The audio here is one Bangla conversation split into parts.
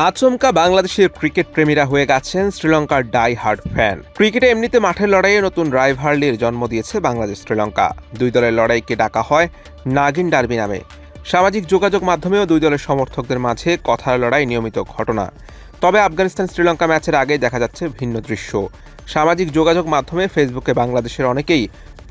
আচমকা বাংলাদেশের ক্রিকেট প্রেমীরা হয়ে গেছেন শ্রীলঙ্কার ডাই হার্ড ফ্যান। ক্রিকেটে এমনিতে মাঠের লড়াইয়ে নতুন রাইভালরির জন্ম দিয়েছে বাংলাদেশ শ্রীলঙ্কা। দুই দলের লড়াইকে ডাকা হয় নাগিন ডার্বি নামে। সামাজিক যোগাযোগ মাধ্যমেও দুই দলের সমর্থকদের মাঝে কথার লড়াই নিয়মিত ঘটনা। তবে আফগানিস্তান শ্রীলঙ্কা ম্যাচের আগেই দেখা যাচ্ছে ভিন্ন দৃশ্য। সামাজিক যোগাযোগ মাধ্যমে ফেসবুকে বাংলাদেশের অনেকেই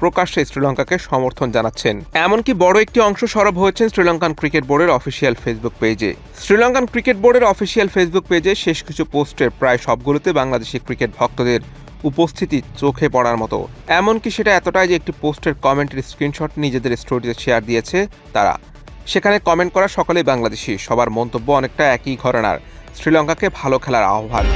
প্রকাশ্যে শ্রীলঙ্কাকে সমর্থন জানাচ্ছেন। এমনকি বড় একটি অংশ সরব হয়েছেন শ্রীলঙ্কান ক্রিকেট বোর্ডের অফিসিয়াল ফেসবুক পেজে। শ্রীলঙ্কান ক্রিকেট বোর্ডের অফিসিয়াল ফেসবুক পেজে শেষ কিছু পোস্টের প্রায় সবগুলোতে বাংলাদেশি ক্রিকেট ভক্তদের উপস্থিতি চোখে পড়ার মতো। এমনকি সেটা এতটাই যে একটি পোস্টের কমেন্টের স্ক্রিনশট নিজেদের স্টোরিতে শেয়ার দিয়েছে তারা। সেখানে কমেন্ট করা সকলেই বাংলাদেশি, সবার মন্তব্য অনেকটা একই ঘরানার, শ্রীলঙ্কাকে ভালো খেলার আহ্বান।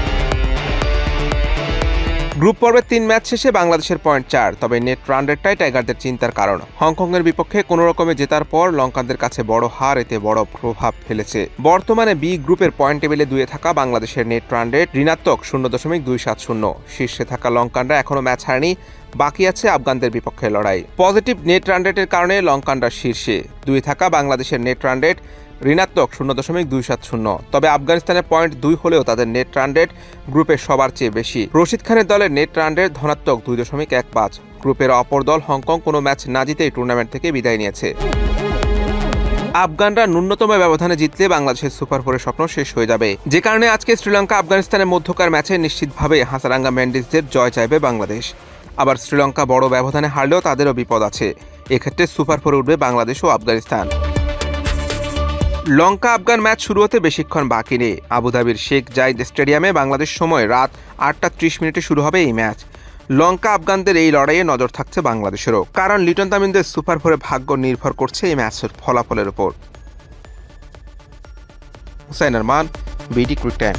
গ্রুপ পর্বের 3 ম্যাচ শেষে বাংলাদেশের পয়েন্ট 4, তবে নেট রান রেটটাই টাইগারদের চিন্তার কারণ। হংকংয়ের বিপক্ষে কোনো রকমে জেতার পর লঙ্কানদের কাছে বড় হার এতে বড় প্রভাব ফেলেছে। বর্তমানে বি গ্রুপের পয়েন্ট টেবিলে 2-এ থাকা বাংলাদেশের নেট রান রেট ঋণাত্মক 0.270। শীর্ষে থাকা লঙ্কানরা এখনও ম্যাচ হারেনি, বাকি আছে আফগানদের বিপক্ষে লড়াই। পজিটিভ নেট রান রেটের কারণে লঙ্কানরা শীর্ষে, 2-এ থাকা বাংলাদেশের নেট রান রেট ঋণাত্মক 0.270। তবে আফগানিস্তানের পয়েন্ট 2 হলেও তাদের নেট রান রেট গ্রুপের সবার চেয়ে বেশি। রশিদ খানের দলের নেট রান রেট ধনাত্মক 2.15। গ্রুপের অপর দল হংকং কোনো ম্যাচ না জিতেই টুর্নামেন্ট থেকে বিদায় নিয়েছে। আফগানরা ন্যূনতম ব্যবধানে জিতলে বাংলাদেশের সুপার 4-এর স্বপ্ন শেষ হয়ে যাবে, যে কারণে আজকে শ্রীলঙ্কা আফগানিস্তানের মধ্যকার ম্যাচে নিশ্চিতভাবে হাসারাঙ্গা মেন্ডিসদের জয় চাইবে বাংলাদেশ। আবার শ্রীলঙ্কা বড় ব্যবধানে হারলেও তাদেরও বিপদ আছে। এক্ষেত্রে সুপার 4-এ উঠবে বাংলাদেশ ও আফগানিস্তান। লঙ্কা আফগান ম্যাচ শুরু হতে বেশিক্ষণ বাকি নেই। আবুধাবির শেখ জাইদ স্টেডিয়ামে বাংলাদেশ সময় রাত 8:30 শুরু হবে এই ম্যাচ। লঙ্কা আফগানদের এই লড়াইয়ে নজর থাকছে বাংলাদেশেরও, কারণ লিটন তামিমদের সুপার 4-এ ভাগ্য নির্ভর করছে এই ম্যাচের ফলাফলের উপর। Hussain Arman, BD cric time.